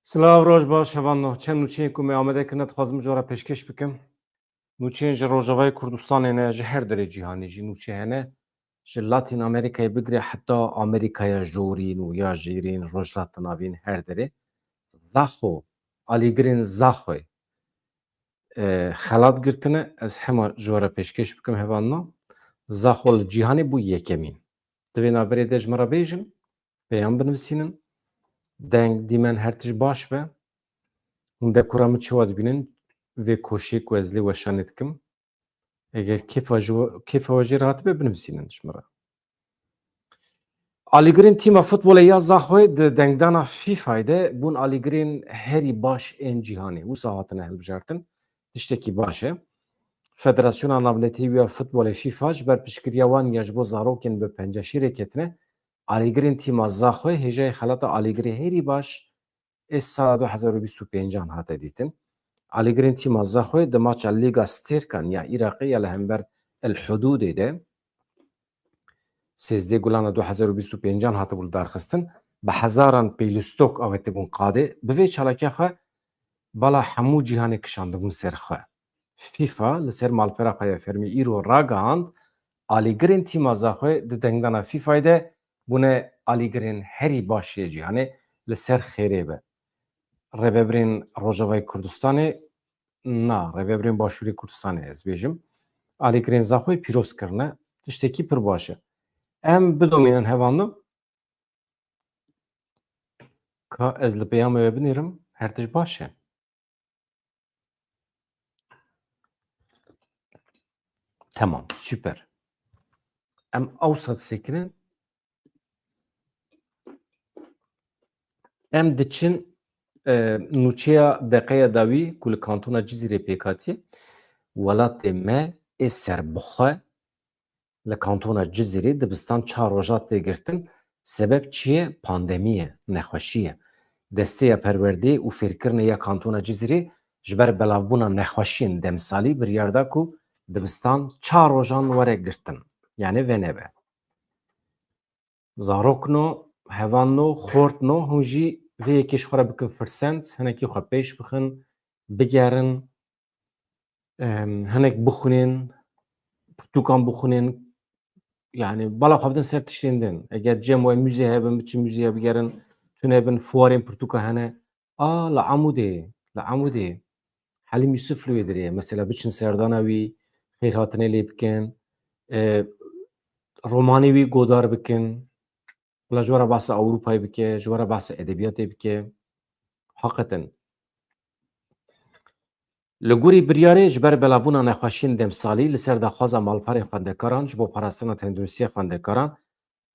Silav roj baş hevanno. Çem nûçeyên ku me amade kirin dixwazim jara pêşkêş bikim. Nûçeyên ji Rojavayê Kurdistanê ne ji her derê cîhanê jî nûçe hene. Ji Latîn Amerîkayê bigire heta Amerîkaya jorîn û ya jêrîn rojhilatê navîn her derê. Zaxo alîgirên Zaxoyê xelat girtine ez hema ji were pêşkêş bikim hevanno. Zaxo li cîhanê bû yekemîn. Di vê naberê de ji me re bêjin, peyam binivîsînin. Deng dîmen her tişt baş be. Hûn de kura min çawa dibînin vê koşiyê ku ez lê weşanê dikim. Eger kêfa we jê rahat be binivîsînin ji me re. Alîgirên tîma futbolê ya Zaxoyê di dengdana Fîfayê de bûn alîgirên herî baş ên cîhanê. Wisa hatine hilbijartin. Tiştekî baş e. Federasyona Navnetî ya Futbolê Fîfa ji ber piştgiriya wan ya ji bo zarokên bi penceşîrê ketine, alîgirên tîma Zaxoyê hêjayê xelata alîgirê herî baş ê sala 2025 hate dîtin. Alîgirên tîma Zaxoyê di maça Lîga Stêrkan ya Îraqê ya li hember El Hudûdê de 13 Gulana 2025 hatibû li darxistin, bi hezaran pêlîstok avêtibûn qadê, bi vê çalakiya xwe bala hemû cîhanê kişandibûn ser xwe. Fîfa li ser malpera xwe ya fermî îro ragihand, alîgirên tîma Zaxoyê di dengdana Fîfayê de bûne alîgirên herî baş ê cîhanê li ser xêrê be. Rêveberên Rojavayê Kurdistanê na, Rêveberên Başûrê Kurdistanê ez bêjim. Alîgirên Zaxoyê pîroz kirine, tiştekî pir baş e. Em bidomînin hevanno ka ez li peyama we binêrim, her tişt baş e. Tamam, süper. Em awsa disekirin. Em diçin nûçeya deqeya dawî ku li kantona Cizîrê pêkatiye, welatê me ê serbixwe li kantona Cizîrê dibistan 4 roja tê girtin. Sebeb çi ye? Pandemî ye, nexweşî ye. Desteya perwerdeyê û fêrkirinê ya kantona Cizîrê ji ber belavbûna nexweşiyên demsalî biryar da ku dibistan 4 rojan were girtin. Yani venebe. Zarokno, hevanno, xortno hûn jî vê yekê ji xwe re bikin firsend, hinekî xwe pêş bixin, bigerin, hinek bixwînin, pirtûkan bixwînin. Yani bala xwe bidin ser tiştên din. Eger cem we müze hebin, biçin müzeye bigerin, tune bin fuarên pirtûka hene. A li Amûdê Helîm Yusuf li wê derê ye. Mesela biçin serdana wî, xêrhatinê lê bikin, romanê wî godar bikin, bila ji were behsa Ewropayê bike, ji were behsa edebiyatê bike. Heqetin. Li gorî biryarê ji ber belavbûna nexweşiyên demsalî li ser daxwaza malperên xwendekaran ji bo parastina tenduristiya xwendekaran,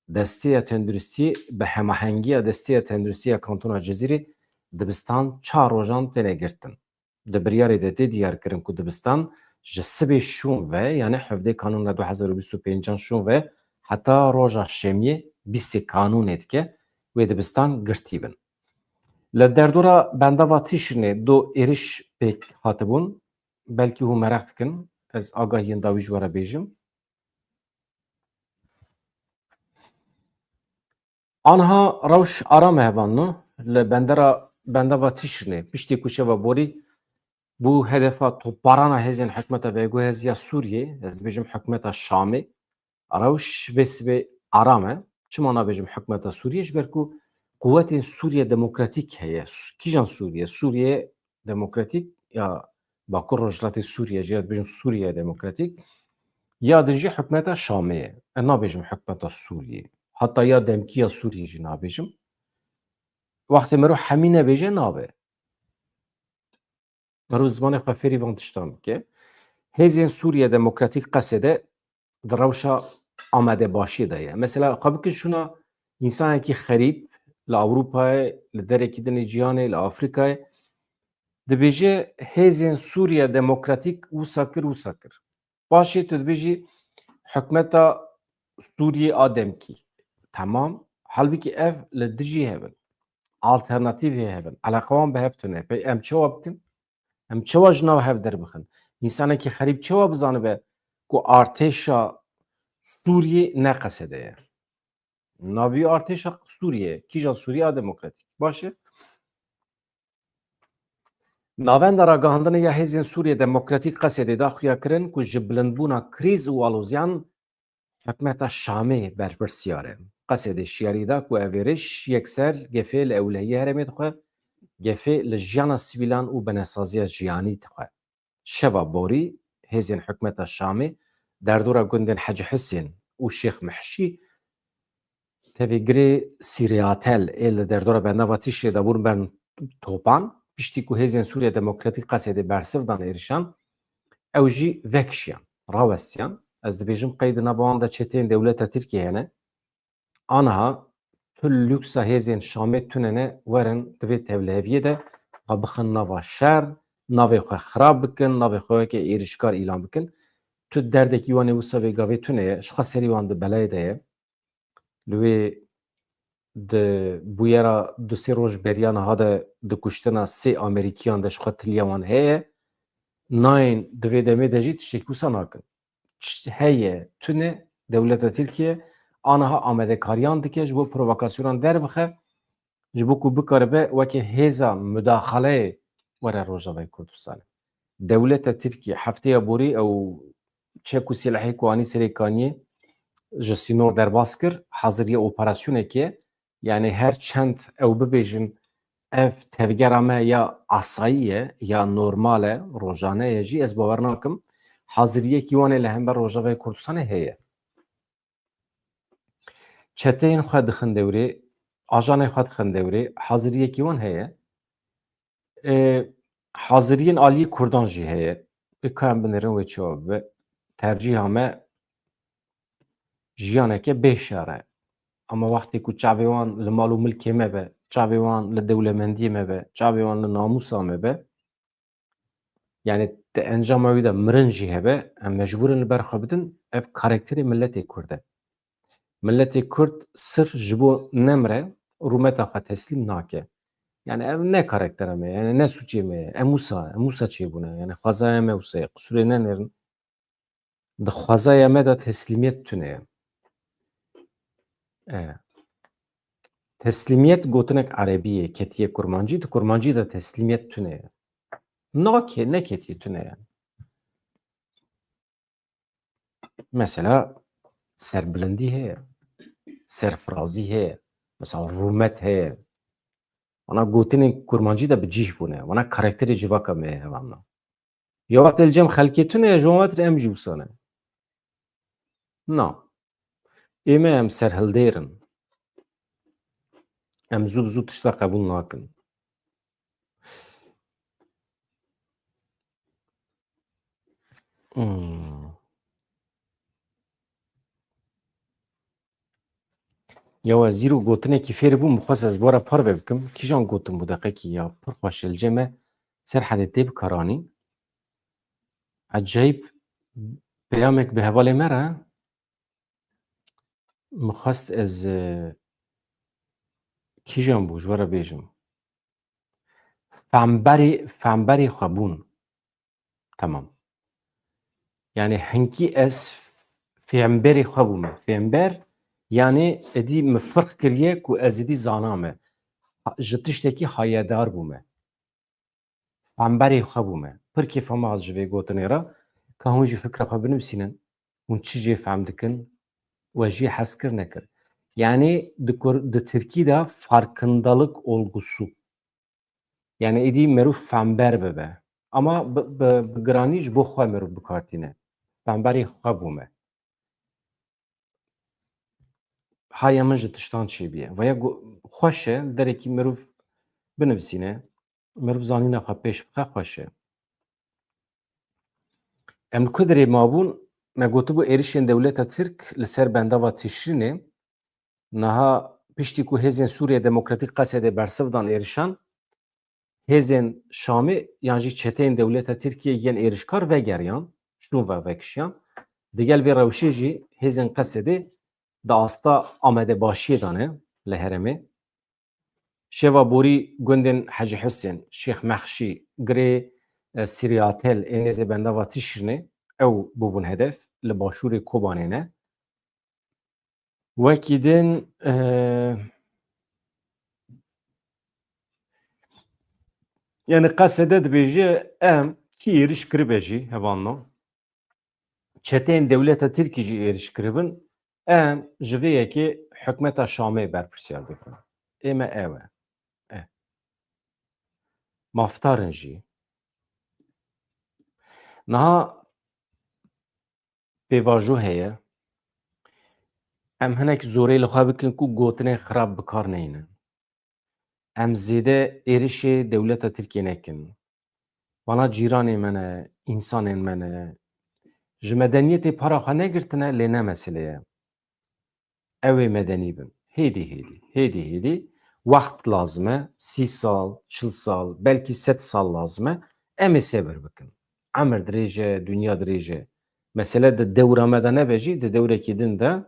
Desteya Tenduristî bi hemahengiya Desteya Tenduristiya Kantona Cizîrê dibistan 4 rojan têne girtin. Di biryarê de tê diyarkirin ku dibistan ji sibê şûn ve yani hevdê kanûna 2025 şûn ve heta roja şemiyê 20 kanûnê dike wê dibistan girtî bin. Li derdora bendava Tîşrinê du êriş pêk hatibûn. Belkî hûn mereq dikin. Ez agahiyên dawî ji were bêjim. Anha rewş aram e hevanno li bendava Tîşrinê piştî ku şeva borî bû hedefa topbarana hêzên hikûmeta Vêgo Heziya Sûriyê, ez bêjim hikûmeta Şamê, rewş vê sibê aram e. Çima nabêjim hikûmeta Sûriyê? Ji ber ku quwetên Sûriye Demokratîk heye. Kîjan Sûriye? Sûriye Demokratîk ya Bakur Rojhilatê Sûriye jî ya dibêjin Sûriye Demokratîk ya din jî hikûmeta Şamê ye. Ez nabêjim hikûmeta Sûriyê. Heta ya demkîya Sûriyê jî nabêjim. Wextê mirov hemî nebêje nabe. Mirov zimanê xwe fêrî van tiştan bike. Hêzên Sûriye Demokratîk qesê de di rewşa amadebaşiyê de ye. Mesela xwe bikin şûna însanekî xerîb li Ewropayê, li derekî din ê cîhanê, li Afrikayê dibêje hêzên Sûriye Demokratîk wisa kir. Başê tu dibêjî hikûmeta Sûriyê a demkî. Tamam, halbikî ev li dijî hebin. Alternatîvê hebin. Eleqewan bi hev tune. Pey em çawa bikin? Em çawa ji nav hev derbixin? Însanekî xerîb çawa bizanibe ku artêşa Sûriyê ne qesede ye? Navî artêşa Sûriyê. Kîjan Sûriye a Demokratîk. Baş e? Navenda ragahandina ya Hêzên Sûriye Demokratîk Qesedê da xuya kirin ku ji bilindbûna krîz û alozyan hikûmeta Şamê berpirsiyar e. Qesedê şiyarî da ku ev êriş yekser gefê li ewlehiyê herêmê dixwe, gefê li jiyana sivîlan û benesaziya jiyanî dixwe. Şeva borî hêzên hikûmeta Şamê derdora gundên Hecî Husên û Şêx Mehşî tevêgirê Sîriyatel ê li derdora bendava Tîşrê de bûn ber topan piştî ku Hêzên Sûriye Demokratîk Qesedê bersiv dan êrişan ew jî vekişiyan, rawestiyan. Ez dibêjim qeydî nava wan de çeteyên dewleta Tirkiye hene. Aniha tu lûksa hêzên Şamê tunene werin divê tevliheviyê de xwe bixin nava şer, navê xwe xirab bikin, navê xwe wekî êrişkar îlan bikin. Tu derdekî wan ê wisa vê gavê tune ye, ji xwe serî wan di belayê de ye. Li wê di bûyera du sê roj beriya niha de di kuştina sê Amerîkîyan de ji xwe tiliya wan heye. Nayên divê demê de jî tiştekî wisa nakin. Heye tune dewleta Tirkiye aniha amedekariyan dike ji bo provokasyonan derbixe ji bo ku bikaribe wekî hêza müdaxaleyê were Rojavayê Kurdistanê. Dewleta Tirkiye hefteya borî ew çek û silahê ku anî serê kaniyê ji sînor derbas kir, haziriye operasyonekê ye. Yani her çend ew bibêjin ev tevgera me ya asayî ye ya normal e, rojane ye jî ez bawer nakim haziriyekî wan ê li hember Rojavayê Kurdistanê heye. Çeteyên xwe dixin dewrê, ajanê xwe dixin dewrê, haziriyekî wan heye. Haziriyên aliyê Kurdan jî heye. Ka em binêrin wê çawa bibe. Tercîha me jiyaneke bêşar e. Ama wextê ku çavê wan li mal û milkê me be, çavê wan li dewlemendiyê me be, çavê wan li namusa me be, yani di encama wî de mirin jî hebe, em mecbûrin li ber xwe bidin ev karakterê milletê Kurd e. Milletê Kurd sirf ji bo nemre rûmeta xwe teslîm nake. Yani ev ne karaktera me ye, yani ne suçê me ye, em wisa çêbûne, yani xwezaya me wisa ye, qisûrê nenêrin. Di xwezaya me de teslîmiyet tune ye. Teslîmiyet gotinek erebî ye, ketiye kurmancî, di kurmancî de teslîmiyet tune ye. Neketiye tune yani. Mesela serbilindî heye, serfirazî heye, mesela rûmet heye. Wana gotinên kurmancî de bi cih bûne, wana karakterê civaka me ye hevamna. Ya wextê li cem xelkê tune ye, ji wan wetir em jî wisa ne. Na. Ême em serhildêrin. Em zû bi zû tişta qebûl nakin. Ya ez zîro gotinekî fêr bûm, bixwast ez bara parve bikim. Kîjan gotin bû deqekî ya pir xweş li cem e serhedê tê bikaranî. Eceyb peyamek bi hevalê me re mixwast ez kîjan bû ji we re bêjim. Femberê xwe bûn. Tamam. Yani hinkî ez fêmberê xwe bûme. Fêmber yani êdî min firq kiriye ku ez êdî zana me. Ji tiştekî hayedar bûme. Femberê xwe bûme. Pir kêfa me hat ji vê gotinê re ka hûn jî fikra xwe binivîsînin. Hûn çi jê fehm dikin we jî hezkir nekir. Yani di Tirkî de farkındalık olgusu. Yani êdî merûv fember bibe. Ama bi giranî ji bo xwe merûv bikartîne. Femberê xwe bûme. Haya min ji tiştan çêbiye. Veya xweş e derekî merûv binivîsîne. Merûv zanîna xwe pêş bixe xweş e. Em li ku derê mabûn, me gotibû êrişên dewleta Tirk li ser bendava Tîşrînê niha piştî ku Hêzên Sûriye Demokratîk Qesedê bersiv dan êrişan, Hêzên Şamê yan jî çeteyên dewleta Tirkiye yên êrişkar vegeriyan, şûn ve vekişiyan. Di gel vê rewşê jî Hêzên Qesedê di asta amadebaşiyê de ne li herêmê. Şeva borî gundên Hecî Husên, Şêx Mehşî, girê Sîriyatel ê nêzê bendava Tîşrînê ew bûbûn hedef li başûrê Kobanê ne. Wekî din Yani qasede dibêje em kî êriş kiribe jî hevanno çeteyên dewleta Tirkî jî êriş kiribin em ji vê yekê hikûmeta Şamê berpirsiyar dikin. Ême ew e. E. Maftarin jî. Niha pêvajo heye em hinek zorê li xwe bikin ku gotinên xirab bi kar nehînin. Em zêde êrişê dewleta Tirkiye nekin. Vala cîranê me ne, însanên me ne, ji medeniyetê para xwe negirtine lê ne mesele ye. Ew ê medenî bin. Hêdî wext lazim e 30 sal, 40 sal, belkî 100 sal lazim e em ê sebir bikin. Emir dirêj e, dünya dirêj e. Mesele di dewra me de nebe jî di dewrekî din de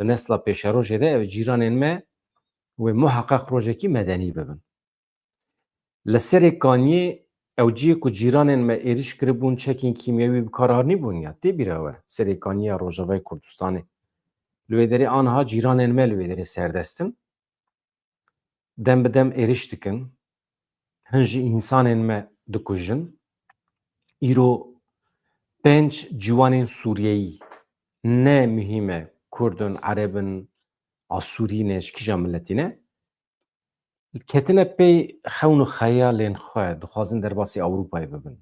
di nesla pêşerojê de ev cîranên me wê muheqeq rojekî medenî bibin. Li serê kaniyê ew ciyê ku cîranên me êriş kiribûn çekên kîmyewî bi kar hanîbûn ya tê bîra we serê kaniya Rojavayê Kurdistanê. Li wê derê aniha cîranên me li wê derê serdestin. Dem bi dem êriş dikin. Hin jî însanên me dikujin. Îro 5 ciwanên Sûriyeyî ne mühîm e Kurdin, Erebin, Asûrîn ji kîjan milletî ne ketine pey xewn û xeyalên xwe dixwazin derbasî Ewropayê bibin.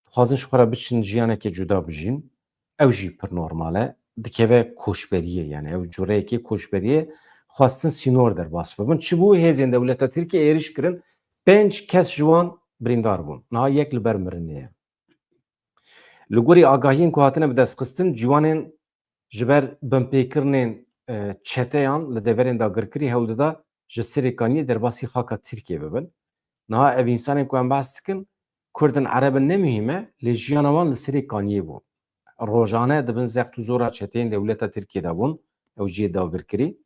Dixwazin ji xwe re biçin jiyanekê cuda bijîn. Ew jî pir normal e. Dikeve koçberiyê yani ew cureyekê koçberiyê xwastin sînor derbas bibin. Çi bû hêzên dewleta Tirkiye êriş kirin 5 kes ji wan birîndar bûn. Niha yek li ber mirinê ye. Li gorî agahiyên ku hatine bi destxistin ciwanên ji ber binpêkirinên çeteyan li deverên dagirkirî hewl dida ji serê kaniyê derbasî xaka Tirkiye bibin. Niha ev însanên ku em behs dikin Kurdin, Erebin ne mühîm e lê jiyana wan li serê kaniyê bû. Rojane dibin zext û zora çeteyên dewleta Tirkiye de bûn ew jiyê dagirkirî.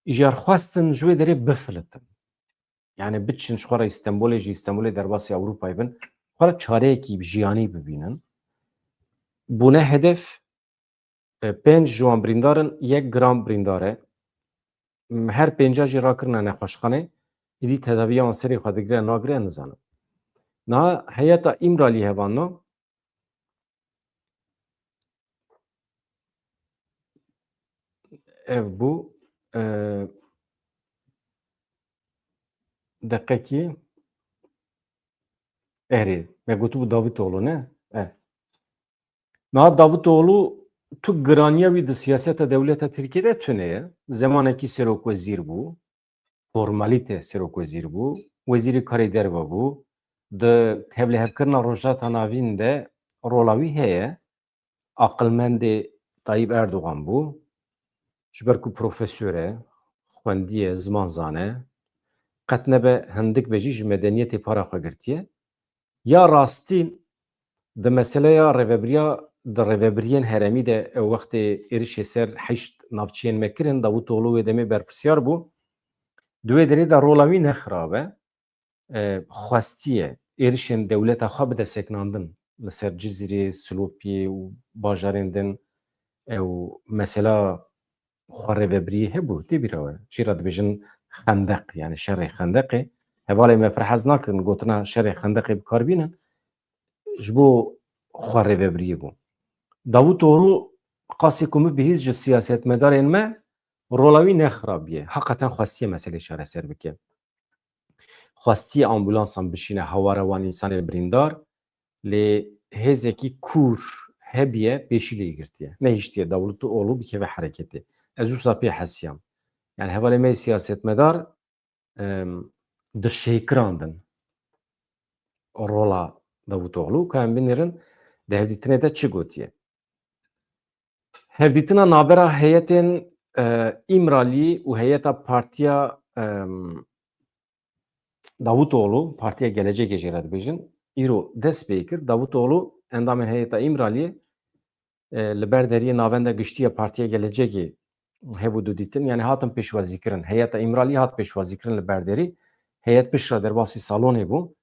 Îjar xwestin ji wê derê bifilitin. Yani biçin ji xwe re Îstenbolê jî Îstenbolê derbasî Ewropayê bin xwe re çareyekî jiyanî bibînin. Bûne hedef 5 ji wan birîndarin 1 gram birîndar e. Her pênca jî rakirine nexweşxanê êdî tedaviya wan serê xwe digire nagire nizanim. Niha heyeta İmralî hevanno ev bû deqekî erê me gotibû Davîtoğlu ne? Niha Davîtoğlu tu giraniya wî di siyaseta dewleta Tirkiyeyê de tune ye. Zemanekî Serokvezîr bû. Formalîte Serokvezîr bû. Wezîrê Karê Derve bû. Di tevlihevkirina Rojhata Navîn de rola wî heye. Aqilmendê Tayyip Erdogan bû. Ji ber ku profesör e, xwendiye, ziman zane. Qet nebe hindik be jî ji medeniyetê para xwe girtiye. Ya rastî di meseleya rêveberiya di rêveberiyên heremî de ew wextê êrişê ser heşt navçeyên me kirin Davîtoğlu wê demê berpirsiyar bû. Di wê derê de rola wî nexirab e. Xwestiye êrişên dewleta xwe bide seknandin li ser Cizîrê, Silopiyê û bajarên din ew mesela xwe rêveberiyê hebû tê bîra we. Çîra dibêjin xendeq yani şerê xendeqê. Hevalê me pir hez nakirin gotina şerê xendeqê bikar bînin. Ji bo xwe rêveberiyê bû. Davîtoğlu qasê ku min bihîst ji siyasetmedarên me rola wî nexirabiye. Heqeten xwestiye meselê çareser bike. Xwestiye ambulansan bişîne hewara wan însanên birîndar lê hêzekî kûr hebiye pêşî lê girtiye. Nehîştiye Davîtoğlu bikeve hereketê. Ez wisa pê hesiyam. Yani hevalê me siyasetmedar dişêkirandin rola Davîtoğlu ka em binêrin di hevdîtinê de çi gotiye. Hevdîtina navbera heyetên İmralî û heyeta Partiya Davîtoğlu, Partiya Gelecekê jê re dibêjin, îro dest pê kir. Davîtoğlu endamên heyeta İmraliyê li ber deriyê navenda giştiya Partiya Gelecekê hevû didîtin yani hatin pêşwazîkirin. Heyeta İmralî hat pêşwazîkirin li ber derî. Heyet pişra derbasî salonê bû.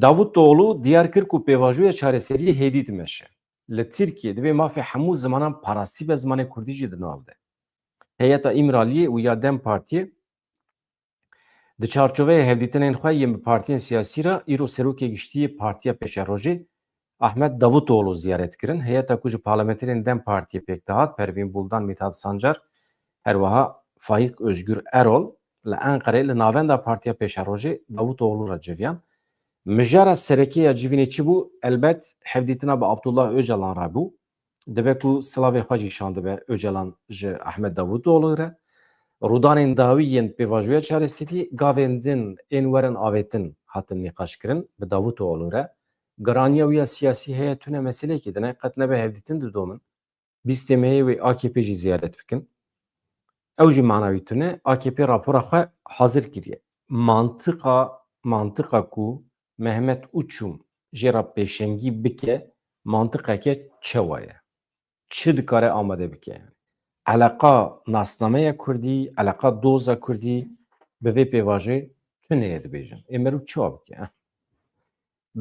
Davîtoğlu diyar kir ku pêvajoya çareseriyê hêdî dimeşe. Li Tirkiye divê mafê hemû zimanan parastî be zimanê Kurdî jî di nav de. Heyeta İmraliyê û ya Dem Partiyê Di çarçoveyê hevdîtinên xwe yên bi partiyên siyasî re îro serokê giştî Partiya Pêşerojê Ahmed Davutoğlu ziyaret kirin. Heyeta ku ji parlamenterên Dem Partiyê pêk dihat Pervîn Buldan, Mithat Sancar her wiha Faik Özgür Erol li Enqereyê li navenda Partiya Pêşerojê Davutoğlu re civiyan. Mijara serekê civînê çi bû? Elbet hevdîtina bi Abdullah Öcalan re bû. Dibe ku silavê xwe jî şand dibe Öcalan ji Ahmed Davutoğlu re. Rûdanên dawî yên pêvajoya çareseriyê gavên din ên werin avêtin hatin nîqaşkirin bi Davutoğlu re. Giraniya wî ya siyasî heye tune meselekê dine qet nebe hevdîtin didomin. Bîstê Meyê wê AKP jî ziyaret bikin. Ew jî manawî tune AKP rapora xwe hazir kiriye. Mantıqa ku Mehmet Uçum jê ra pêşengî bike mantıqeke çawa ye? Çi dikare amade bike yani? Eleqa nasnameya Kurdî, eleqa doza Kurdî bi vê pêvajê tuneyê dibêjin. Êmerû çawa bike?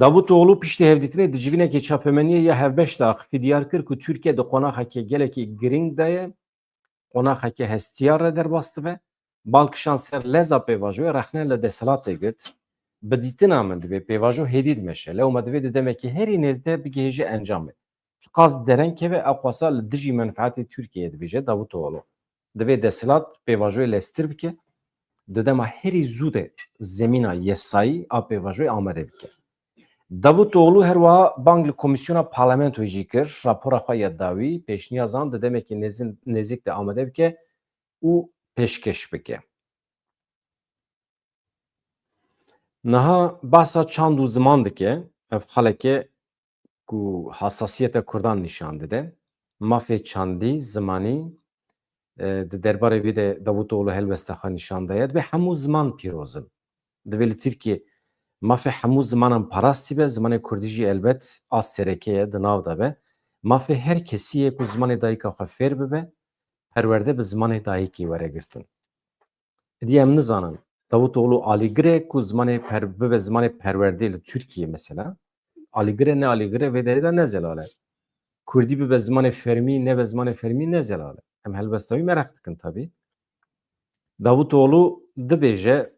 Davutoğlu piştî hevdîtinê di civînekê çapemeniyê ya hevbeş de axivî diyar kir ku Tirkiye di qonaxekê gelekî giring de ye, qonaxeke hestiyar re derbas dibe, balkişan ser leza pêvajoya rexne li desthilatê girt. Bi dîtina min dibe pêvajo hêdî dimeşe. Lewma divê di demekî herî nêzde bigihêje encamê. Qas dereng keve ew xwesa li dijî menfaetê Tirkiyeyê dibêje Davutoğlu. Divê desthilat pêvajoyê lestir bike, di dema herî zû de zemîna yesayî a pêvajoyê amade bike. Davutoğlu her wiha bang li Komîsyona Parlamentoyê jî kir, rapora xwe ya dawî pêşniyazan di demekî nêzik de amade bike û pêşkeş bike. Niha behsa çand û ziman dike, ev xeleke ku hasasiyeta Kurdan nîşan dide. Mafê çandî, zimanî di derbarê vê de Davutoğlu helbesta xwe nîşan daye dibe hemû ziman pîrozin. Divê li Tirkiye mafê hemû zimanan parastî be, zimanê Kurdî jî elbet a serekê ye di nav de be. Mafê her kesî ye ku zimanê dayîka xwe fêr bibe, perwerde bi zimanê dayîkî were girtin. Dî em nizanin Davutoğlu alîgirê ku zimanê bibe zimanê perwerdê li Tirkiye mesela. Alîgirê ne alîgirê vê derê de ne zelale. Kurdî bibe zimanê fermî nebe zimanê fermî ne zelale. Em helbesta wî mereq dikin tabii. Davutoğlu dibêje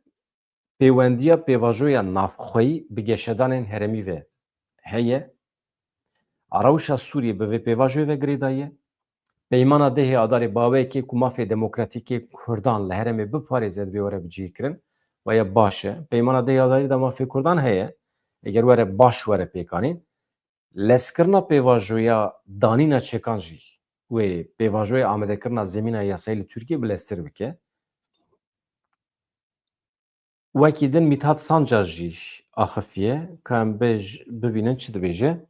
pêwendiya pêvajoya navxweyî bi geşedanên herêmî ve heye. Arewşa Sûriyê bi vê pêvajoyê ve girêdaye. Peymana dehê adarê baweyekê ku mafê demokratîkê Kurdan li herêmê biparêze divê were bicihkirin ve baş e. Peymana dehê adarî de mafê Kurdan heye. Eger were baş were pêkanîn. Leskirina pêvajoya danîna çekan jî wê pêvajoya amedekirina zemîna yasayî li Tirkiye bi lestir bike. Wekî din Mithat Sancar jî axifiye ka em bibînin çi dibêje.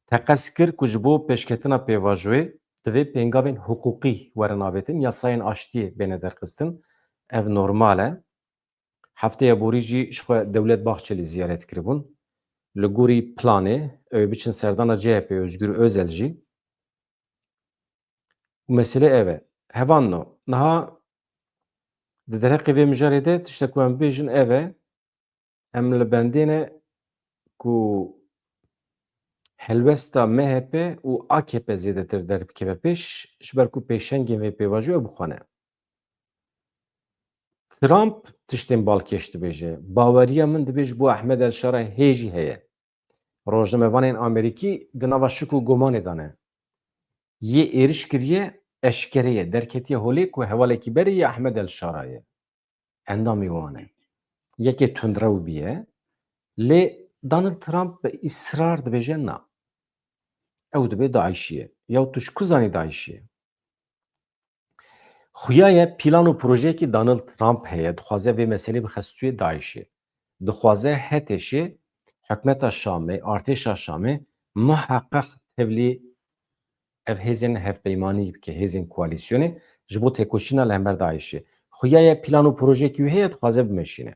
Teqez kir ku ji bo pêşketina pêvajoyê divê pêngavên hukukî werin avêtin, yasayên aştiyê bêne derxistin. Ev normal e. Hefteya borî jî ji xwe Dewlet Bahçelî ziyaret kiribûn. Li gorî planê ew biçin serdana CHP Özgür Özel jî. Mesele ev e. Hevan no. Niha di derheqê vê mijarê de tiştek ku em bêjin ev e. Em li bendêne ku helbesta MHP û AKP zêdetir derkeve pêş ji ber ku pêşengên vê pêvajoya bixwane. Trump tiştên balkêş dibêje. Baweriya min dibê ji bo Ehmed Elşara hê jî heye. Rojnamevanên Amerîkî di nava şik û gomanê de ne. Yê êriş kiriye eşkere ye. Derketiye holê ku hevalekî berê ye Ehmed Elşara ye. Endamê wan e. Yekê tundrew bîye. Lê Donald Trump bi îsrar dibêje na. Ew dibe Daişî ye. Ya tu ji ku zanî Daişî ye? Xuya ye pîlan û projeyekî Donald Trump heye. Dixwaze vê meselê bixestûye Daişê. Dixwaze Hetêşê hikûmeta Şamê, artêşa Şamê muheqeq tevlî ev hêzên hevpeymanî bike, hêzên koalîsyonê ji bo têkoşîna li hember Daişê. Xuya ye pîlan û projeyekî wî heye dixwaze bimeşîne.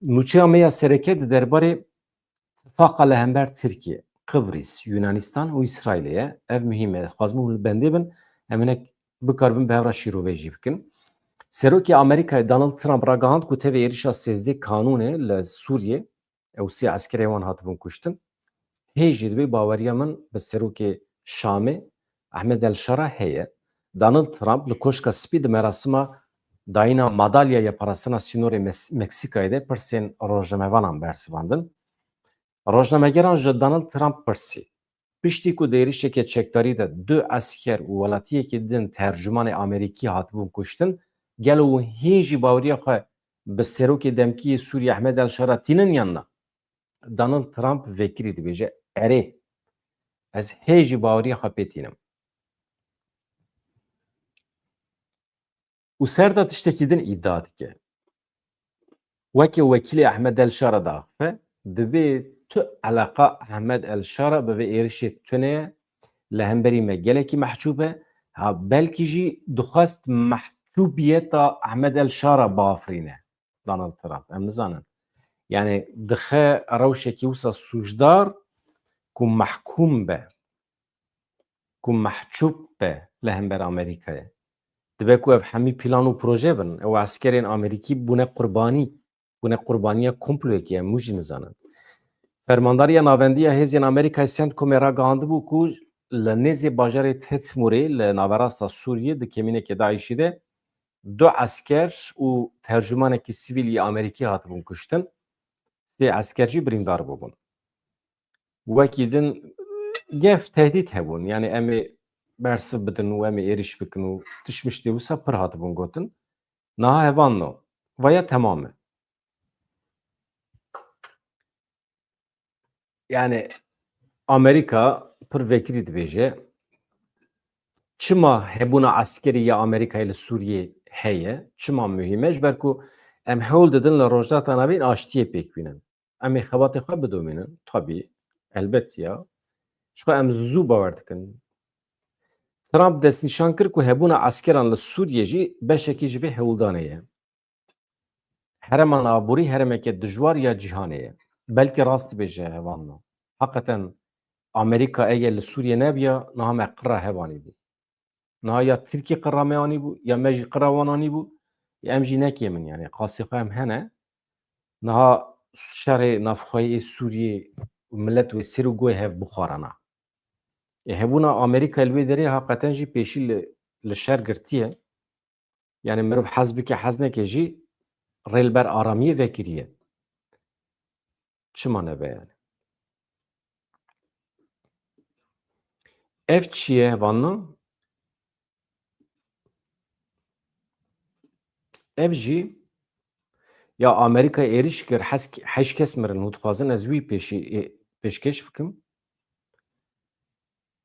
Nûçeya me ya sereke di derbarê tifaqa li hember Tirkiye, Kıbrıs, Yunanistan û İsraîlê ye. Ev mühîm e. Dixwazim li bendê bin em hinek bikarbin bi hevra şîrovê jî bikin. Serokê Amerîkayê Donald Trump ragihand ku tevê êrişa sêzdeh kanûnê li Sûriyê ew sê eskerê wan hatibûn kuştin. Hê jî divê baweriya min bi serokê Şamê Ehmed Elşara heye. Donald Trump li koşka spî di merasima dayına madalyaya parasına sinori Meksika'ydı persen rojnamevanan bersivandın. Rojnamegeran ji Donald Trump persi. Piştî ku êrişekê çekdarî de du esker û welatiyekî din tercümanê Amerîkî hatibûn kuştin, gelo û hîn jî baweriya xwe bi Serokê Demkiyê Sûriye Ehmed el-Şara tînin yanna. Donald Trump vekirî dibêje erê ez hê jî baweriya xwe pê tînim. û ser da tiştekî din îdia dike. Wekî wekîlê Ehmed el-Şara daxife, divê tu eleqa Ehmed el-Şara bi vê êrişê tune li hemberî me gelekî mehcûb e, ha belkî jî dixwest mehcûbiyeta Ehmed el-Şara biafirîne Donald Trump. Em nizanin. Yani dixe rewşekî wisa sûcdar ku mehkûm be, ku mehcûb be li hember Amerîkayê. Dibe ku ev hemî plan û proje bin. Ew eskerên Amerîkî bûne qurbanî. Bûne qurbaniya komployekî em mû jî nizanin. Fermandariya navendiya Hêzên Amerîkayê CENTCOMê ra gihandibû ku li nêzê bajarê Tezmurê li naverasta Sûriyê di kemînekê Daişî de du esker û tercümanekî sivîlî Amerîkî hatibûn kuştin. Sê esker jî birîndar bûbûn. Wekî din gef tehdît hebûn. Yani em ê bersiv bidin û em ê êriş bikin û tişmiştê wisa pir hatibûn gotin. Niha hevan no. Vaya temam e. Yani Amerika pir vekirî dibêje çima hebûna eskerî ya Amerîkayê li Sûriyê heye, çima mühîm e ji ber ku em hewl didin li rojdata navîn aştiyê pêk bînin. Em ê xebatê xwe bidomînin, tabî, elbet ya. Ji xwe em zû bawer dikin. Trump destnîşan kir ku hebûna eskeran li Sûriyê jî beşekî ji vê hewldanê ye. Herema naborî heremeke dijwar ya cîhanê ye. Belkî rast dibêje hevan no. Heqeten Amerîka eger li Sûriyê nebiya, niha me qira hevanî bû. Niha ya Tirkiye qira me anî bû, ya me jî qira wan anî bû, ya em jî nekê min yani qasî xwe em hene. Niha şerê navxweyî Sûriyê millet wê ser û guh hev bixwarana. Hebûna Amerîkayê li wê derê heqeten jî pêşî li şer girtiye. Yani mirov hez bike hez neke jî rê li ber aramiyê vekiriye. Çima nebe yani. Ev çi ye hevanna? Ev jî ya Amerîkayê êriş kir heş kes mirin û dixwazin ez wî pêşkêş bikim.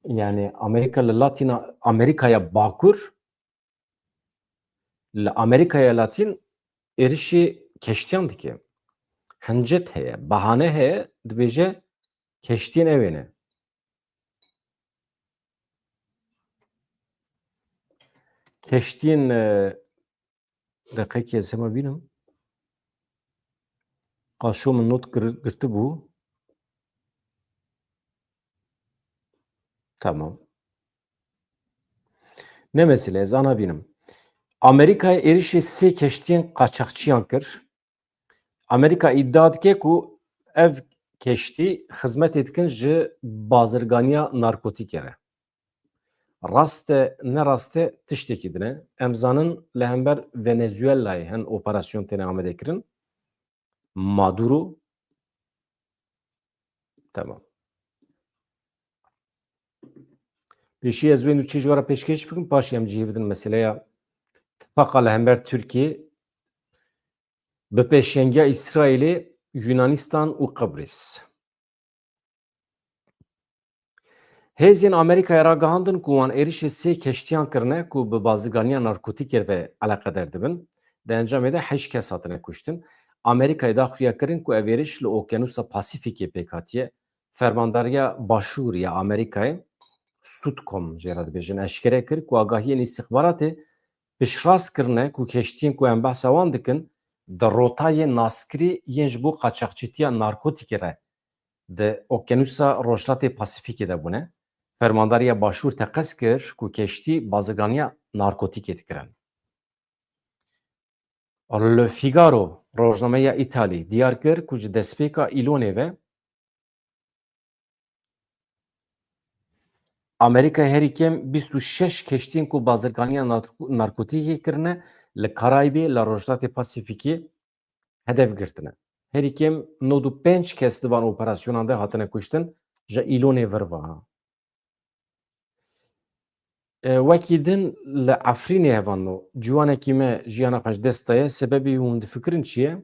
Yani Amerika li Latîna Amerîkaya Bakur li Amerîkaya Latîn êrişî keştiyan dike. Hincet heye, bahane heye dibêje keştiyên ew ê ne. Keştiyên deqekê ez hema bînim. Qaşo min not girtibû. Tamam. Ne mesele ez ana bînim. Amerikaya êrişî sê keştiyên qaçaxçiyan kir. Amerika iddia dike ku ev keştî xizmetê dikin ji bazirganiya narkotîkê re. Rast e ne rast e tiştekî din e. Em zanin li hember Venezuelayê hin operasyon têne amade kirin. Maduro tamam. Pêşî ez wê nûçê ji we re pêşkêş bikim paşê em cihê bidin meseleya tifaqa li hember Tirkiye bi pêşengiya İsraîlê, Yunanistan û Qebrîs. Hêzên Amerîkayê ra gihandin ku wan êrişê sê keştiyan kirine ku bi bazirganiya narkotîkê ve eleqedar dibin. Di encamê de heş kes hatine kuştin. Amerîkayê daxuya kirin ku ev êriş li Okyanusa Pasîfîkê pêk hatiye. Fermandariya Başûr ya Amerîkayê Sutcom jê re dibêjin eşkere kir ku agahiyên îstixbaratê piştrast kirine ku keştiyên ku em behsa wan dikin di rotayê naskirî yên ji bo qaçaxçîtiya narkotîkê re di Okyanusa Rojhilatê Pasîfîkê de bûne. Fermandariya Başûr teqez kir ku keştî bazirganiya narkotîkê dikirin. Le Figaro rojnameya İtalî diyar kir ku ji destpêka îlonê ve Amerîkayê herî kêm 26 keştiyên ku bazirganiya narkotîkê kirine li Karayibê, li Rojdatê Pasîfîkê hedef girtine. Herî kêm 95 kes di van operasyonan de hatine kuştin ji îlonê vir ve. Wekî din li Efrînê hevanno ciwanekî me jiyana xwe ji dest daye sebebê hûn difikirin çi ye?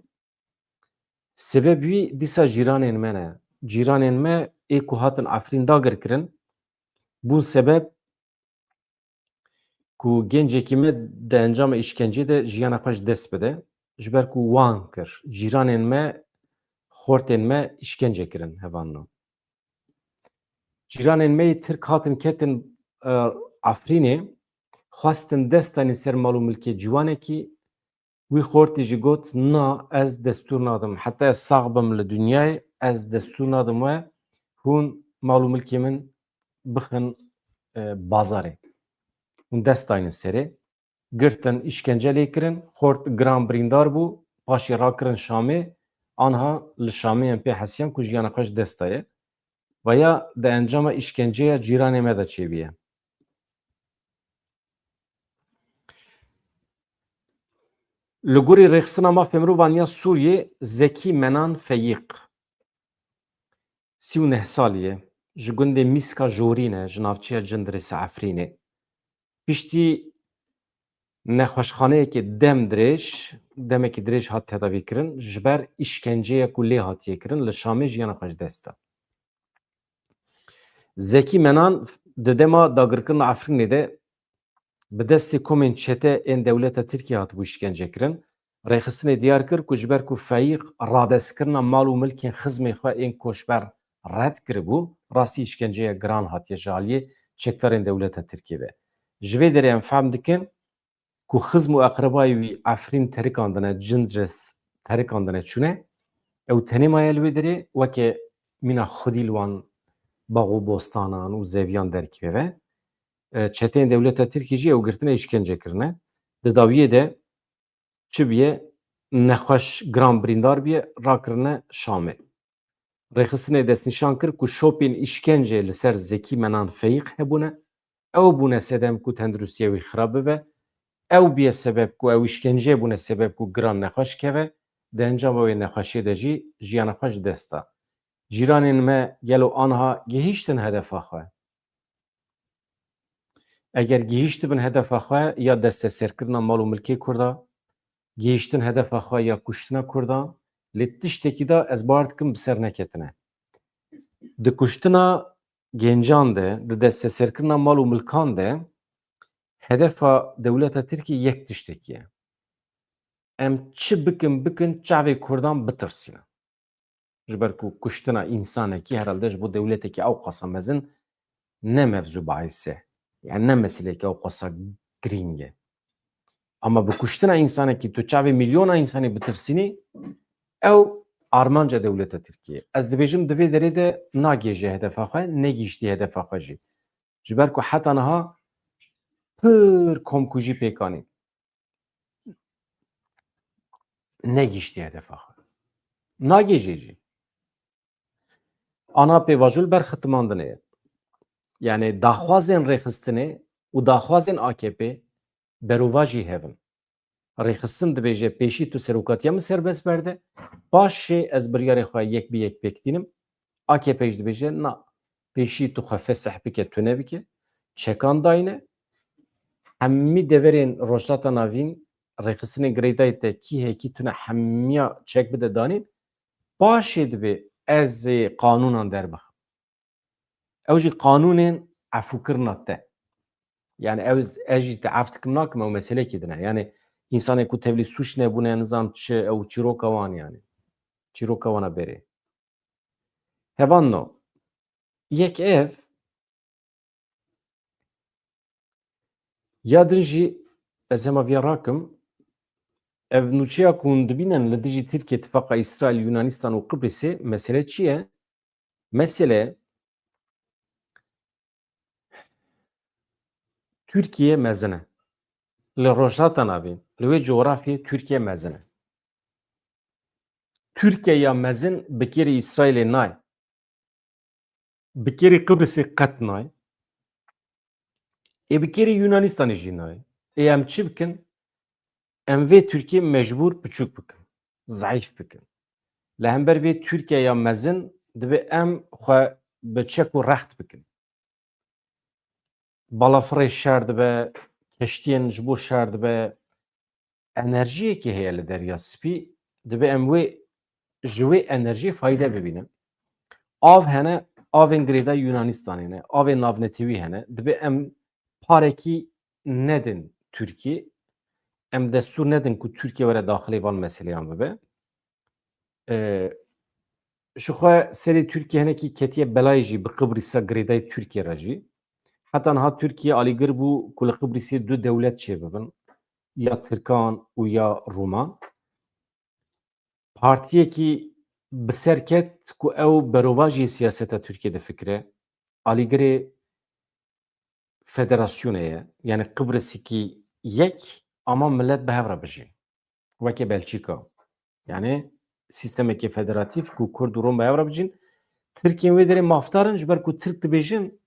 Sebeb wî dîsa cîranên me ne. Cîranên me ê ku hatin Efrîn dagirkirin bûn sebeb ku gencekî me di encama îşkenceyê de jiyana xwe ji dest bide ji ber ku wan kir. Cîranên me xortên me îşkence kirin hevanno. Cîranên me yê Tirk hatin ketin Efrînê xwastin destanîn ser mal û milkê ciwanekî wî xortî jî got na ez destûr nadim heta ez sax bim li dunyayê ez destûr nadim we hûn mal û milkê min bixin bazarê. Hûn dest dayînin serê girtin îşkence lê kirin xort giran birîndar bû paşê rakirin Şamê anha li Şamê em pê hesiyan ku jiyana xwe ji dest daye veya di encama îşkenceya cîranê me de çêbîye. Li gorî rêxistina mafê mirovan ya Sûriyê Zekî Menan Feyiq 39 salî ye ji gundê Mîska Jorîne ji navçeya Cindirêsa Efrînê. Piştî nexweşxaneyekê demekî dirêj hat tedavîkirin ji ber îşkenceya ku lê hatiye kirin li Şamê jiyana xwe ji dest da. Zekî Menan di dema dagirkirina Efrînê de bi destê komên çete ên dewleta Tirkiye hatibû îşkence kirin. Rêxistinê diyar kir ku ji ber ku Feyiq radestkirina mal û milkên xizmê xwe ên koçber red kiribû, rastî îşkenceya giran hatiye ji aliyê çekdarên dewleta Tirkiye de. Ji vê derê em fehm dikin ku xizm û eqrebayê wî Efrîn terikandine, Cindres terikandine çûne, ew tenê maye li wê derê weke mîna xwedî li wan bax û bostanan û zeviyan derkeve ve çeteyên dewleta Tirkiye jî ew girtine îşkence kirine. Di dawiyê de çi biye nexweş giran birîndar biye rakirine Şamê. Rêxistinê destnîşan kir ku şopên îşkencê li ser Zekî Menan Feyiq hebûne, ew bûne sedem ku tenduristiya wî xirab bibe, ew biye sebeb ku ew îşkenceyê bûne sebeb ku giran nexweş keve, di encama wê nexweşiyê de jî jiyana xwe ji dest da. Cîranên me gelo anha gihîştin hedefa xwe. Eger gihîştibin hedefa xwe ya desteserkirina mal û milkê Kurda, gihîştin hedefa xwe ya kuştina Kurdan, lê tiştekî da ez bar dikim bi ser neketine. Di kuştina gencan de, di desteserkirina mal û milkan de hedefa dewleta Tirkiye yek tiştekî ye. Em çi bikin çavê Kurdan bitirsîne. Ji ber ku kuştina însanekî herhalde ji bo dewletekî ew qasa mezin ne mevzu bahis e. Yani ne meselekî ew qasa girîng e. Ama bi kuştina însanekî tu çavê milyona însanê bitirsînî ew armanca dewleta Tirkiye. Ez dibêjim di vê derê de nagêje hedefa xwe, negîştî hedefa xwe jî. Ji ber ku heta niha pir komkujî pêkanî. Negîştî hedefa xwe. Nagêje jî. Ana pêvajûl berxitmandinê ye. Yani daxwazên rêxistinê û daxwazên AKP berûva jî hevin. Rêxistin dibêje pêşî tu serokatiya min serbest berde, paşê ez biryarê xwe yek bi yek pêktînim, AKP jî dibêje na, pêşî tu xwe feseh bike tu nebike, çekan dayîne, hemî deverên Rojhata Navîn rêxistinê girêdayî te kî tune hemiya çek bide danîn, paşê dibe ez ê qanûnan derbixim. Ew jî qanûnên efûkirina te. Yani ez jî te ev dikim nakim ew meselekî din e. Yani însanê ku tevlî sûç nebûne nizam çi ew çîroka wan yani. Çîroka wan a berê. Hevan no. Yek ev ya din jî ez hema vêya rakim ev nûçeya ku hûn dibînin li dijî Tirkiye, Tifaka İsrail, Yunanistan û Qibrîsê mesele çi ye? Mesele Türkiye mezin e. Li Rojhata Navîn, li wê coğrafyê Türkiye mezin e. Türkiyeya mezin bi kêrî İsraîlê nayê. Bi kêrî Qibrîsê qet nayê. Bi kêrî Yunanistanê jî nayê. Em çi bikin? em vê Türkiye mecbur biçûk bikin, zayıf bikin. Li hember vê Tirkiyeya mezin dibe em xwe bi çek û rext bikin. Balafirê şer dibe, keştiyên ji bo şer dibe, enerjiyekî heye li derya spî dibe em wê ji wê enerjiyê fayde bibînin. Av hene, avên girêda Yunanistanê ne, avên navnetewî hene, dibe em parekî nedin Tirkiye, em destûr nedin ku Tirkiye were daxilê van meseleyan bibe. Ji xwe serê Tirkiye hinekî ketiye belayê jî bi Qibrîsa girêdayê Tirkiye re jî. Heta niha Tirkiye alîgir bû ku li Qibrîsê du dewlet çêbibin, ya Tirkan û ya Roman. Partiyekî bi ser ket ku ew berovajiyê siyaseta Tirkiye difikire, alîgirê federasyonê ye, yani Qibrîsekî yek ama millet bi hev re bijî. Weke Belçîka. Yani sistemekî federatîv ku Kurd û Rom bi hev re bijîn. Tirkiyên wê derê mafdarin ji ber ku Tirk dibêjin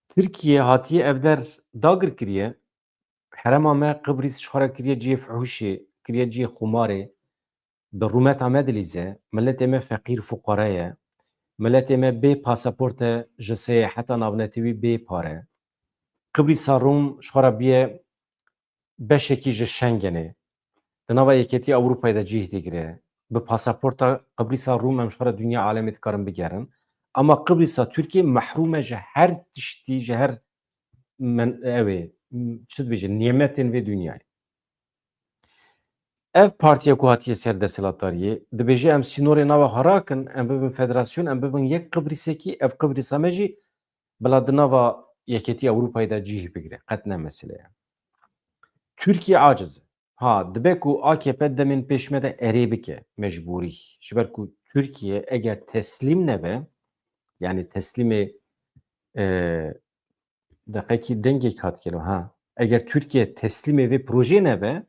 Tirkiye hatiye ev der dagir kiriye, herema me Qibrîs ji xwe re kiriye ciyê fihûşê, kiriye ciyê xumarê, bi rûmeta me dilîze, milletê me feqîr fuqara ye, milletê me bê pasaport e ji seyaheta navnetewî bê pare. Qibrîsa Rom ji xwe re biye beşekî ji Schengenê, di nava Yekîtiya Ewropayê de cih digire. Bi pasaporta Qibrîsa Rom em ji xwe re dünya alemê dikarin bigerin. Ama Qibrîsa Tirkiye mehrûm e ji her tiştî, ji her evê çi dibêjin nimetên vê dünyayê. Ev partiya ku hatiye ser desthilatdariyê dibêje em sînorê nava xwe rakin, em bibin federasyon, em bibin yek Qibrîsekî, ev Qibrîsa me jî bila di nava Yekîtiya Ewropayê de cih bigire. Qet ne mesele ye. Tirkiye aciz e. Ha dibe ku AKP demên pêş me de erê bike mecbûrî. Ji ber ku Tirkiye eger teslîm nebe, yani teslîmê deqekî dengek hat kelo ha. Eger Tirkiye teslîmê vê projeyê nebe,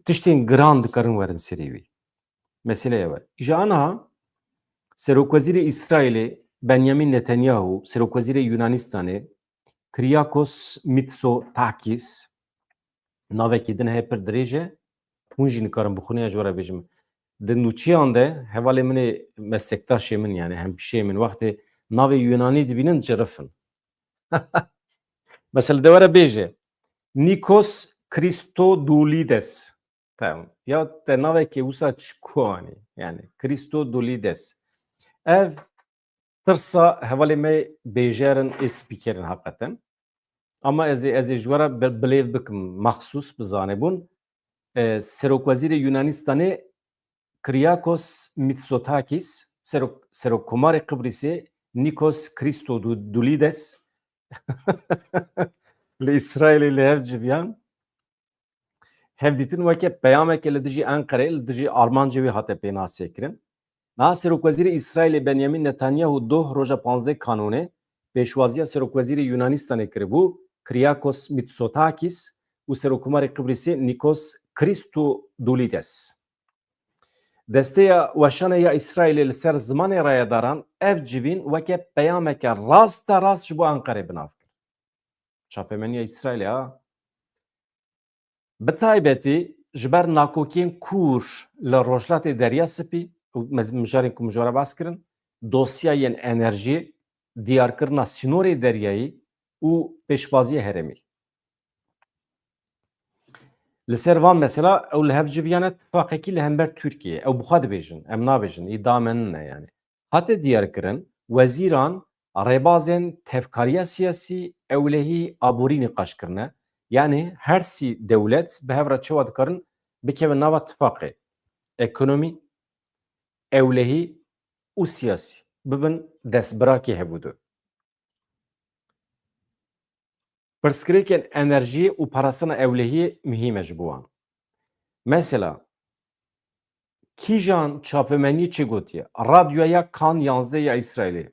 tiştên giran dikarin werin serê wî. Mesele ew e. Ji aniha Serokwezîrê İsraîlê Benyamin Netanyahu, Serokwezîrê Yunanistanê Kyriakos Mitsotakis navekî din heye pir dirêj e, hûn jî nikarin bixwînin ya ji we re bêjim. Di nûçiyan de hevalê min ê meslektaşê min yani hemşîreyê min wextê navê Yunanî dibînin cirifin. Mesela de were bêje Nikos Christodoulides. Tamam. Ya te navekê wisa çi ku anî? Yani Christodoulides. Ev tirsa hevalê me bêjerin ê spîkerin heqetin. Ama ez ê ji we re bilêv bikim maxsus bi zanebûn. Serokwezîrê Yunanistanê Kyriakos Mitsotakis, Serokkomarê Qibrîsê Nikos Christodoulides li İsraîlê li hev civiyan hevdîtin weke peyameke li dijî Enqereyê li dijî Armancê wê hate pênasêkirin. Niha Serokwezîrê İsraîlê Benyamin Netanyahu doh roja 15 kanûnê pêşwaziya Serokwezîrê Yunanistanê kiribû Kyriakos Mitsotakis û Serokkomarê Qibrîsê Nikos Christodoulides. Desteya weşanê ya İsraîlê li ser zimanê rayedaran ev civîn weke peyameke rast rast ji bo Enqerê binav kir. Çapemeniya İsraîlê ha. Bi taybetî ji ber nakokiyên kûr li rojhilatê Derya Spî û mijarên ku mijara bas kirin, dosyayên enerjî, diyarkirina sînorê deryayî û pêşbaziya herêmî. Li ser van mesela ew li hev civiyane tifaqekî li hember Tirkiye. Ew bixwe dibêjin, em nabêjin, îdia me nin e yani. Hate diyarkirin wezîran rêbazên tevkariya siyasî ewlehî aborînê qaşkirine. Yani her sî dewlet bi hev re çawa dikarin bikevin nava tifaqê. Ekonomî, ewlehî û siyasî bibin destbirakê hevûdû. Pirsgirêkên enerjiyê û parastina ewlehiyê mühîm e ji bo wan. Mesela kîjan çapemenî çi gotiye? Radyoya Kan 11 ya İsraîlê.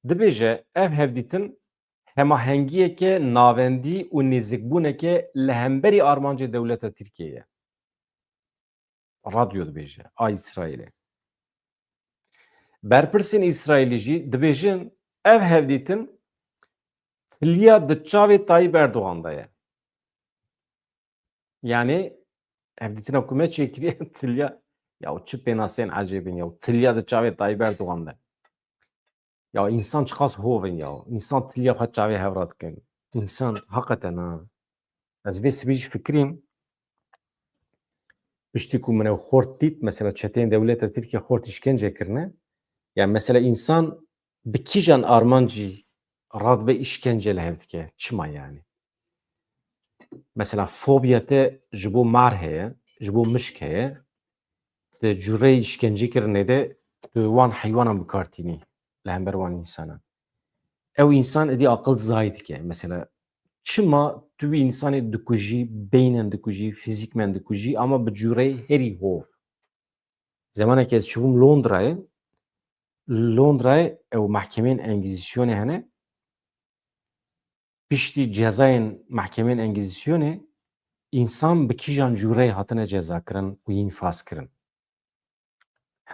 Dibêje ev hevdîtin hemahengiyeke navendî û nêzîkbûneke li hemberî armancê dewleta Tirkiye ye. Radyo dibêje a İsraîlê. Berpirsên İsraîlî jî dibêjin ev hevdîtin tiliya di çavê Tayyip Erdogan de ye. Yani evditine kume çekiriye tilya ya o çi penasên acebin ya tilya da çavê Tayyip Erdoğan de. Ya insan çıkas hovin ya. İnsan tilya xwe çavê hevra dikin. İnsan hakikaten ha. Ez vê sibî jî fikirîm piştî ku min ew xort dît mesela çeteyên dewleta Tirkiye xort işkence kirine. Yani mesela insan bi kîjan armancî radbe işkence li hev dike. Çima yani. Mesela fobya te ji bo mar heye, ji bo mişk heye. Di cüreyê işkencekirinê de tu wan heywanan bikartînî li hember wan însanan. Ew însan êdî aqil zayî dike. Mesela çima tu bir insanê dikujî, beynen dikujî, fîzîkmen dikujî ama bi cüreyê herî hov. Zemanekî ez çûbûm Londrayê, Londrayê ew mehkemeyên Engizisyonê hene. Piştî cezayên mehkemeyên Engizisyonê însan bi kîjan cüreyê hatine cezakirin û înfaz kirin.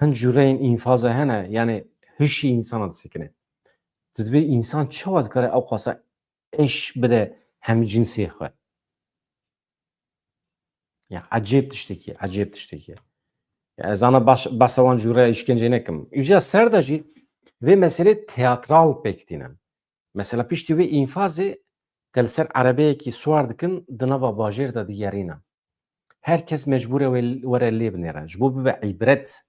Hin cüreyên înfaza hene yani hişî însana disekine. Tu dibê însan çawa dikare ew xwasa eş bide hemcinsê xwe. Ya ecêb tiştekî, ecêb tiştekî. Ya ez ana behsa wan cûreya îşkenceyê nekim. Îja ser de jî vê meselê teatral pêk tînin. Mesela piştî wê înfazê te li ser erebeyekî swar dikin di nava bajêr de digerînin. Herkes mecbûr e were lê binêre. Ji bo bibe îbret.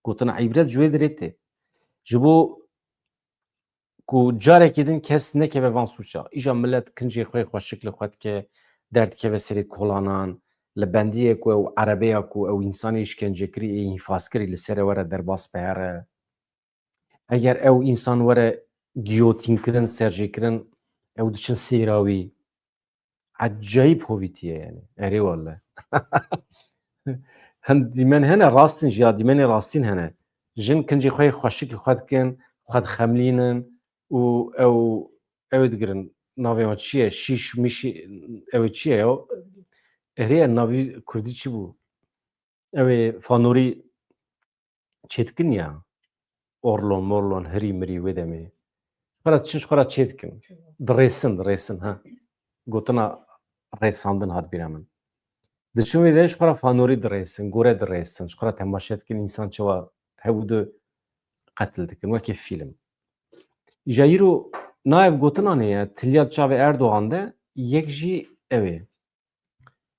Gotina îbret ji wê dirê tê. Ji bo ku carekê din kes nekeve van sûça. Îja millet kincê xwe xweşik li xwe dike, derdikeve serê kolanan, li bendiyê ku ew erebeya ku ew însanê îşkencekirî ê înfazkirî li serê were derbas peyere. Eger ew însan were giyotînkirin, serjêkirin, ew diçin sêrawî. Ecayîb hovîtiye yani. Erê wale. Hin dîmen hene rastin jî ya dîmenê rastîn hene. Jin kincê xwe xweşik li xwe dikin, xwe dixemlînin û ew ê digirin navê wan çi ye? Şîş mişî ew ê çi ye yo? Erê ya navî Kurdî çi bû? Ew ê fanorî çêdikin ya. Orlon morlon hirî mirî wê demê. Xwe re diçin ji xwe re çê dikin. Dirêsin ha. Gotina rêsandin hat bîra min. Diçin wê de ji xwe re fanorî dirêsin, gore dirêsin, ji xwe re temaşe dikin însan çawa hewû du qetil dikin wekî fîlm. Îja îro nayê gotinan heye tilya çavê Erdoğan de yek jî ew ê.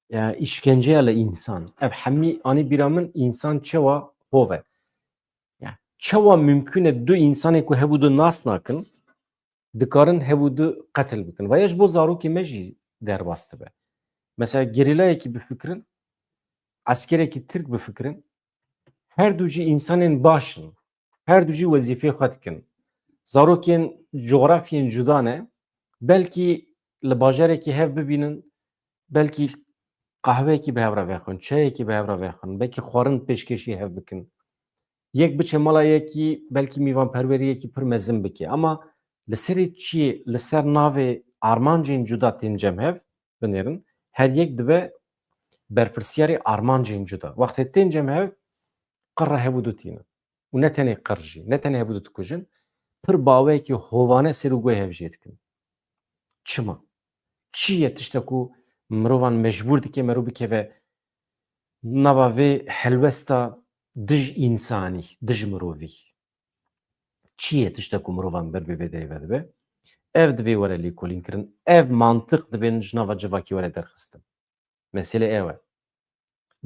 Ya îşkenceya li însan. Ev hemî anî bîra min însan çawa hov e. Ya çawa mümkün e du însanê ku hevû du nas nakin dikarin hevû du qetil bikin. Veya ji bo zarokê me jî derbas dibe. Mesela gerilayekî bifikirin, askerekî Tirk bifikirin, her du jî însanên baş in. Her du jî wezîfeyê xwe dikin. Zarokên coğrafyên cuda ne, belkî li bajarekî hev bibînin, belkî qehweyekî bi hev re vexwin, çayekî bi hev re vexwin, belkî xwarin pêşkêşî hev bikin. Yek biçe mala yekî belkî mîvanperweriyekî pir mezin bike. Ama li serê çiyê, li ser navê armancên cuda tên cemhev binêrin, her yek dibe berpirsyarê armancên cuda. Wextê tên cemhev, qir re hevû du tînin. û ne tenê qir jî, ne tenê hevû du dikujin, pir baweyekî hovane ser û guh hev jê dikin. Çima? Çi ye tişte ku mirovan mecbûr dike merû bikeve nava vê helwesta dij însanî, dij mirovî. Çi ye tişte ku mirovan ber bi vê derê ve dibe? Ev divê were lêkolînkirin, ev mantiq dibên ji nava civakî were derxistin. Mesele ew e.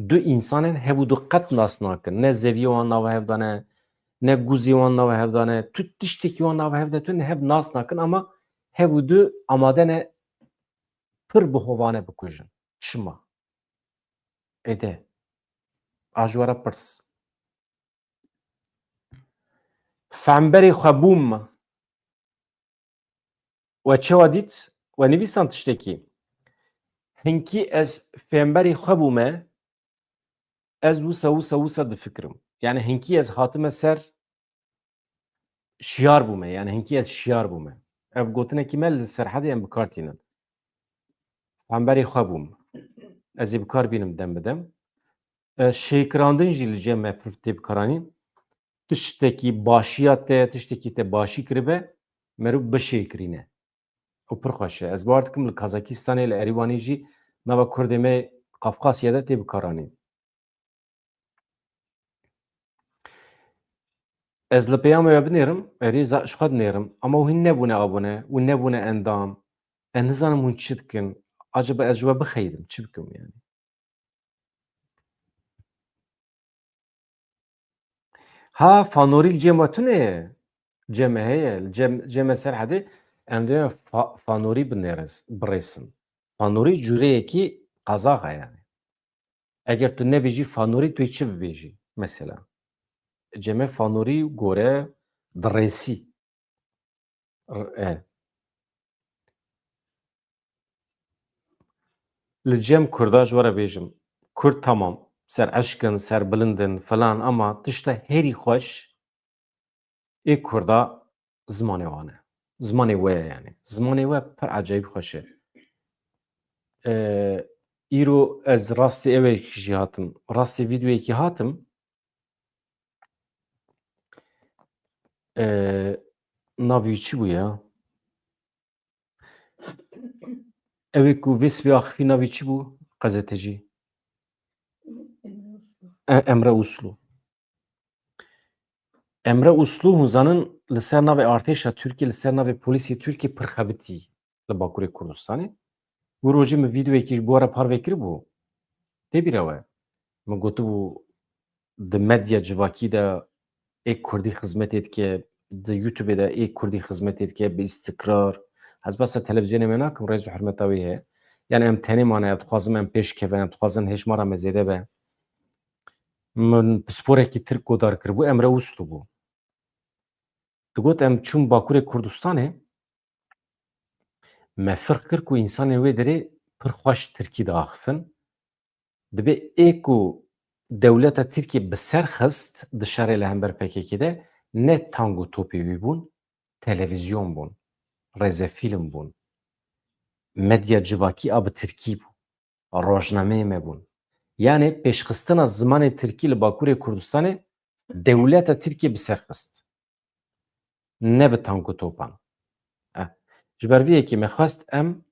Du însanên hevû du qet nas nakin. Ne zeviyê wan nava hev dane, ne guzê wan nava hev dane, tu tiştekî wan nava hev de tu hev nas nakin ama hevû du amade ne pir bi hovane bikujin. Çima? Êde. A ji were pirs. Femberê xwe bûm we çawa dît? We nivîsan tiştekî. Hinkî ez femberê xwe bûme, ez wisa difikirim. Yani hinkî ez hatime ser şiyar bûme. Yani hinkî ez şiyar bûme. Ev gotinekî me li serhedê em bikartînin. Femberê xwe bûm. Ez ê bikar bînim dem bi dem. Şêkirandin jî li cem me pir tê bikaranîn. Tiştekî başiya te, tiştekî te başî kiribe, merû bişêkirîne. O pir xweş e. Ez bar dikim li Kazakistanê, li Erîwanê jî nava Kurdê me Kafkasya'da tê bikaranîn. Ez li peyama we binêrim, erê ji xwe dinêrim ama hûn nebûne abune, hûn nebûne endam. Ez nizanim hûn çi dikin. Acaba ez ji we bixeydim, çi bikim yani? Ha, fanorî li cema tune ye. Ceme heye. Ceme Serhedê em dê fanorî birêsin. Fanorî cureyekî qezax e yani. Eger tu nebêjî fanorî tu yê çi bibêjî mesela? Ceme fanorî gore dirêsî. E. Li cem Kurda ji we re bêjim. Kurd tamam. Sereşkin, serbilindin filan ama tişta herî xweş ê Kurda zimanê wan e. Zimanê we ye yani. Zimanê we pir ecayîb xweş e. Îro ez rastî evekî jî hatim. Rastî vîdyoyekî hatim. Navê wî çi bû ya? Evê ku vê sivê axivî navê çi bû? Gazetecî. Emre Uslu. Emre Uslu hûn zanin li ser navê artêşa Tirkiye li ser navê polîsê Tirkiye pir xebitî li Bakurê Kurdistanê. Wî rojê min vîdyoyekî ji bo we re parve kiribû. Tê bîra we. Min gotibû di medya civakî de ê Kurdî xizmetê dike, di YouTubeê de ê Kurdî xizmetê dike bi îstikrar. Ez behsa televizyonê me nakim, rêz û hirmeta wê heye. Yani em tenê mane, em dixwazim em pêş kevin, em dixwazin hêşmara me zêde be. Min pisporekî Tirk godar kiribû, Emre Uslu bû. Digot em çûn Bakurê Kurdistanê, me firq kir ku însanên wê derê pir xweş Tirkî diaxivin. Dibe ê ku dewleta Tirkiye bi ser xist di şerê li hember PKK de ne tang û topê wî bûn, televîzyon bûn, rêzefîlm bûn, medya civakî a bi Tirkî bû, rojnameyê me bûn. Yani pêşxistina zimanê Tirkî li Bakurê Kurdistanê dewleta Tirkiye bi ser xist. Ne bi tang û topan. Ji ber vê yekê me xwest em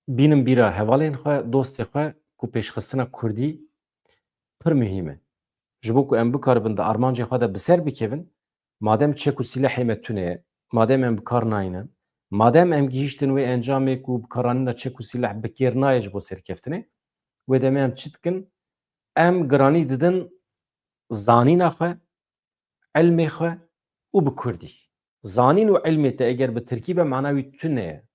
bînin bîra hevalên xwe, dostê xwe ku pêşxistina Kurdî pir muhîm e. Ji bo ku em bikaribin di armancê xwe de bi ser bikevin, madem çek û sîlehê me tune ye, madem em bi kar nayînin, madem em gihîştin wê encamê ku bikaranîna çek û sîleh bi kêr nayê ji bo serkeftinê, wê demê em çi dikin? Em giranî didin zanîna xwe, ilmê xwe û bi Kurdî. Zanîn û ilmê te eger bi Tirkî be mena wî tune ye.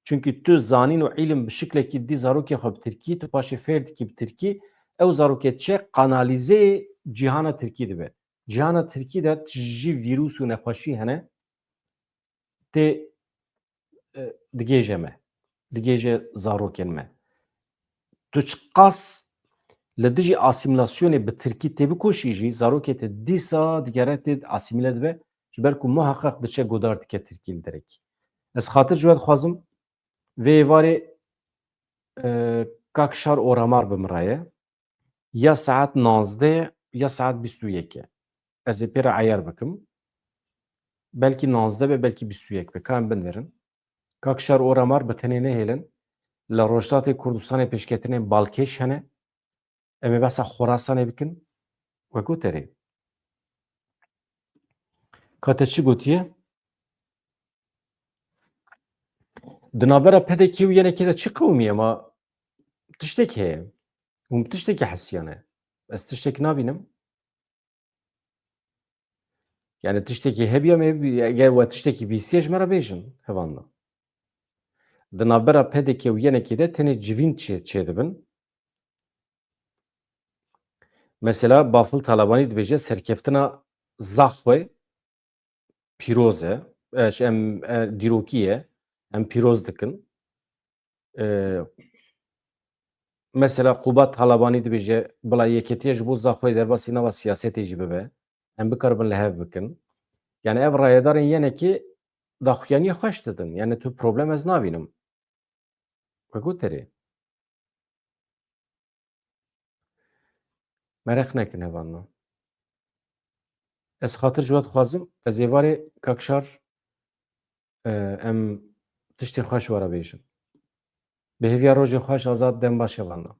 Çünkü tu zanîn û îlim bi şiklekî dî zarokê xwe bi Tirkî, tu paşê fêr dikî bi Tirkî, ew zarokê çe kanalîzeyê cîhana Tirkî dibe. Cîhana Tirkî de jî vîrûs û nexweşî hene tê digêje me, digêje zarokên me. Tu çi qas li dijî asîmîlasyonê bi Tirkî tê bikoşî jî zarokê te dîsa digere tê asîmîle dibe ji ber ku muheqeq diçe godar dike Tirkî li derekî. Ez xatir ji we dixwazim vê êvarê Kakşar Oramar bimiraye ya saet 19 ya saet 21 ez ê pê re eyar bikim. Belkî 19 be belkî 21 be ka em binêrin. Kakşar Oramar bi tenê nehêlin li Rojdatê Kurdistanê pêşketinên Balkêş hene. Em ê behsa Xorasanê bikin. We got erê. Ka te çi gotiye? Di navbera pedekî û yenekê de çi qewmî ye ma tiştek heye. Hûn tiştekî hesiyane. Ez tiştek nabînim. Yani tiştekî hebiya me eger we tiştekî bîstiye ji me re bêjin hevanla. Di navbera pedekê û yenekê de tenê civîn çêdibin. Mesela Bafıl Talebanî dibêje serkeftina Zaxwe pîroz e. Em dîrokî ye. Em pîroz dikin. Mesela Qubat Talebanî dibêje bila yeketiye ji bo Zaxwe derbasî nava siyasetê jî bibe. Em bikaribin li hev bikin. Yani ev rayedarên yenekê daxuyaniyê xweş didin. Yani tu problem ez nabînim. We got erê. Mereq nekin hevanla. Ez xatir ji we dixwazim ez êvarê Kakşar em tiştên xweş were bêjin. Bihêviya rojê xweş azad dem baş evanna.